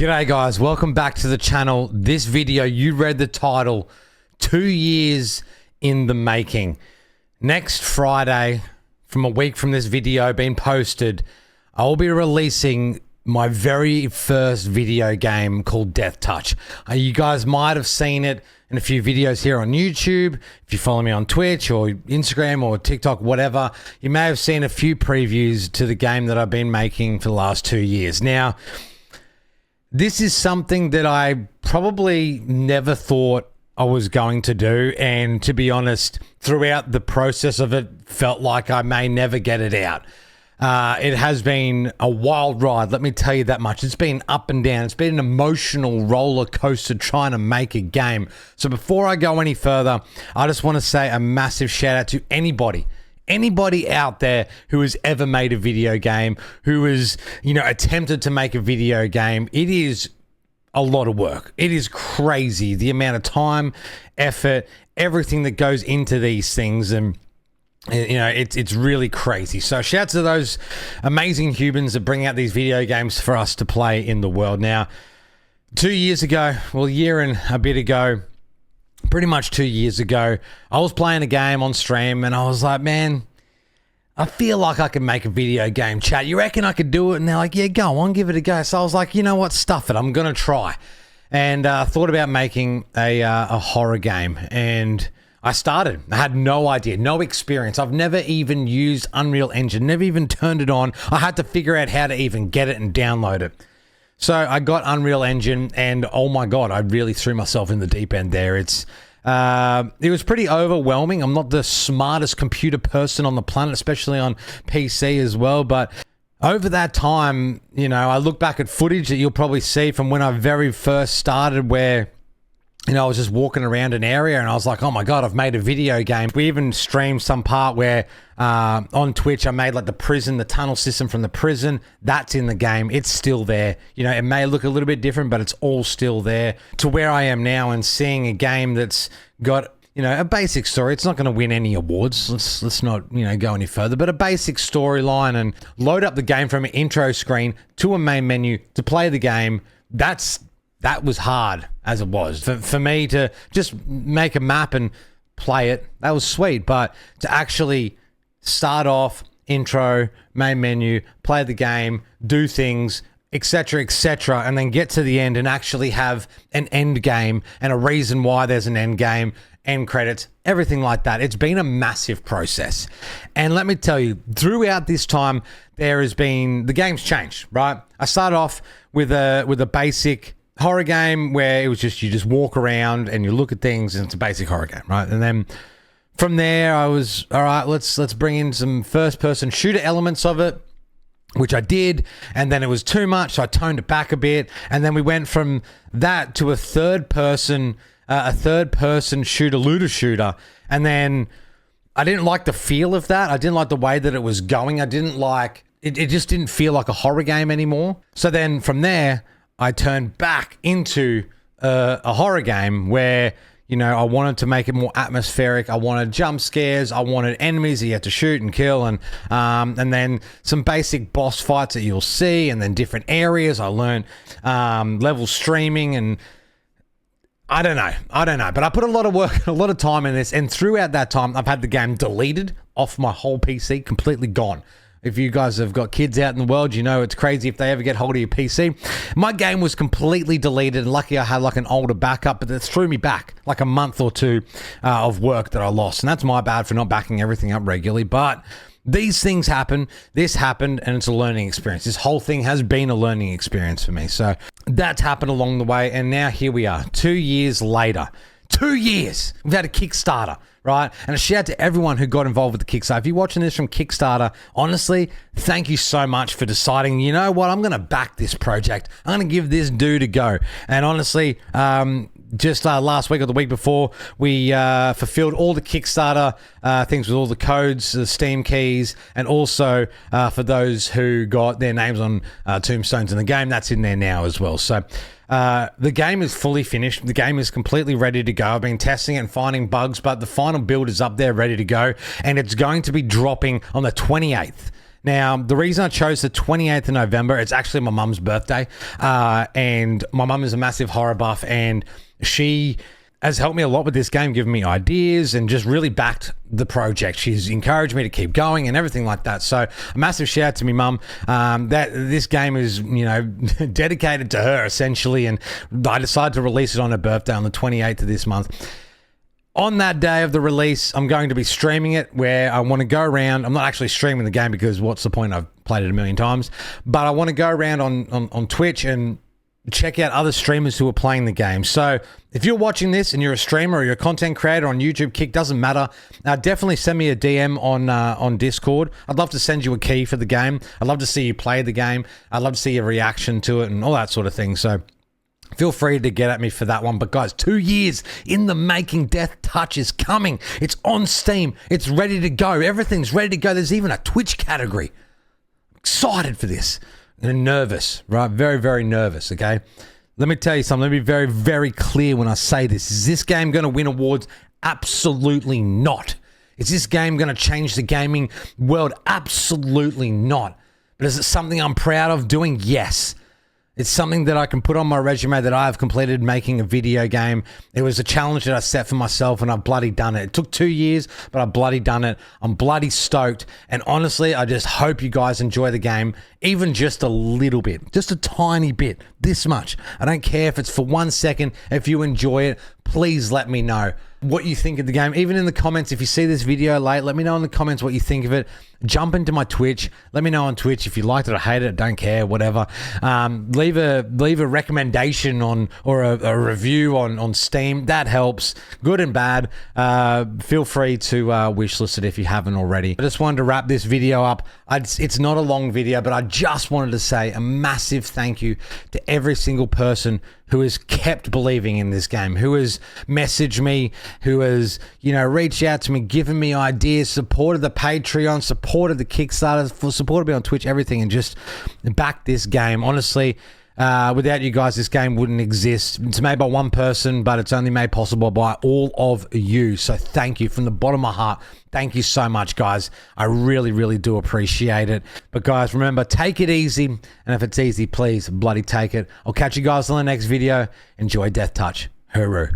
G'day guys, welcome back to the channel. This video, you read the title, 2 years in the making. Next Friday, from a week from this video being posted, I will be releasing my very first video game called DEATHTOUCH. You guys might have seen it in a few videos here on YouTube. If you follow me on Twitch or Instagram or TikTok, whatever, you may have seen a few previews to the game that I've been making for the last 2 years. Now, this is something that I probably never thought I was going to do, and to be honest, throughout the process of it, felt like I may never get it out. It has been a wild ride, let me tell you that much. It's been up and down. It's been an emotional roller coaster trying to make a game. So before I go any further, I just want to say a massive shout out to anybody out there who has ever made a video game, who has, attempted to make a video game. It is a lot of work. It is crazy, the amount of time, effort, everything that goes into these things, and it's really crazy. So shout out to those amazing humans that bring out these video games for us to play in the world. Now, 2 years ago, well, a year and a bit ago, pretty much 2 years ago, I was playing a game on stream and I was like, man, I feel like I can make a video game. Chat, you reckon I could do it? And they're like, yeah, go on, give it a go. So I was like, you know what, stuff it, I'm gonna try. And thought about making a horror game, and I started. I had no idea, no experience. I've never even used Unreal Engine, never even turned it on. I had to figure out how to even get it and download it. So I got Unreal Engine, and oh my God, I really threw myself in the deep end there. It was pretty overwhelming. I'm not the smartest computer person on the planet, especially on PC as well. But over that time, I look back at footage that you'll probably see from when I very first started, where I was just walking around an area and I was like, oh my God, I've made a video game. We even streamed some part where on Twitch, I made like the tunnel system from the prison. That's in the game. It's still there. It may look a little bit different, but it's all still there. To where I am now and seeing a game that's got, a basic story. It's not going to win any awards. Let's not, go any further, but a basic storyline, and load up the game from an intro screen to a main menu to play the game. That was hard as it was. For me to just make a map and play it, that was sweet. But to actually start off, intro, main menu, play the game, do things, etc., and then get to the end and actually have an end game and a reason why there's an end game, end credits, everything like that. It's been a massive process. And let me tell you, throughout this time, the game's changed, right? I started off with a basic horror game where it was just, you just walk around and you look at things, and it's a basic horror game, right? And then from there I was, all right, let's bring in some first person shooter elements of it, which I did, and then it was too much, so I toned it back a bit, and then we went from that to a third person looter shooter, and then I didn't like the feel of that. I didn't like the way that it was going. I didn't like it. It just didn't feel like a horror game anymore. So then from there, I turned back into a horror game where, I wanted to make it more atmospheric. I wanted jump scares. I wanted enemies that you had to shoot and kill, and then some basic boss fights that you'll see, and then different areas. I learned level streaming, and I don't know. But I put a lot of work, a lot of time in this, and throughout that time, I've had the game deleted off my whole PC, completely gone. If you guys have got kids out in the world, it's crazy if they ever get hold of your PC. My game was completely deleted, and lucky I had like an older backup, but it threw me back like a month or two of work that I lost. And that's my bad for not backing everything up regularly. But these things happen. This happened, and it's a learning experience. This whole thing has been a learning experience for me. So that's happened along the way. And now here we are, 2 years later. 2 years. We've had a Kickstarter, right? And a shout out to everyone who got involved with the Kickstarter. If you're watching this from Kickstarter, honestly, thank you so much for deciding, you know what, I'm going to back this project. I'm going to give this dude a go. And honestly, just last week or the week before, we fulfilled all the Kickstarter things with all the codes, the Steam keys, and also for those who got their names on tombstones in the game, that's in there now as well. So the game is fully finished. The game is completely ready to go. I've been testing it and finding bugs, but the final build is up there ready to go, and it's going to be dropping on the 28th. Now, the reason I chose the 28th of November, it's actually my mum's birthday. And my mum is a massive horror buff, and she has helped me a lot with this game, given me ideas and just really backed the project. She's encouraged me to keep going and everything like that. So a massive shout out to me mum. That this game is, you know, dedicated to her essentially. And I decided to release it on her birthday on the 28th of this month. On that day of the release, I'm going to be streaming it, where I want to go around. I'm not actually streaming the game because what's the point? I've played it a million times. But I want to go around on Twitch and check out other streamers who are playing the game. So if you're watching this and you're a streamer or you're a content creator on YouTube, Kick, doesn't matter. Definitely send me a DM on Discord. I'd love to send you a key for the game. I'd love to see you play the game. I'd love to see your reaction to it and all that sort of thing. So feel free to get at me for that one. But guys, 2 years in the making. Death Touch is coming. It's on Steam. It's ready to go. Everything's ready to go. There's even a Twitch category. I'm excited for this. And nervous, right? Very, very nervous, okay? Let me tell you something. Let me be very, very clear when I say this. Is this game going to win awards? Absolutely not. Is this game going to change the gaming world? Absolutely not. But is it something I'm proud of doing? Yes. It's something that I can put on my resume that I have completed making a video game. It was a challenge that I set for myself, and I've bloody done it. It took 2 years, but I've bloody done it. I'm bloody stoked. And honestly, I just hope you guys enjoy the game, even just a little bit, just a tiny bit, this much. I don't care if it's for 1 second. If you enjoy it, please let me know what you think of the game. Even in the comments, if you see this video late, let me know in the comments what you think of it. Jump into my Twitch. Let me know on Twitch if you liked it or hated it. Don't care, whatever. Leave a recommendation on or a review on Steam. That helps, good and bad. Feel free to wishlist it if you haven't already. I just wanted to wrap this video up. It's not a long video, but I just wanted to say a massive thank you to every single person who has kept believing in this game, who has messaged me, who has, you know, reached out to me, given me ideas, supported the Patreon, supported the Kickstarter, supported me on Twitch, everything, and just backed this game. Honestly, without you guys, this game wouldn't exist. It's made by one person, but it's only made possible by all of you. So thank you from the bottom of my heart. Thank you so much, guys. I really, really do appreciate it. But guys, remember, take it easy. And if it's easy, please bloody take it. I'll catch you guys on the next video. Enjoy Death Touch. Hooroo.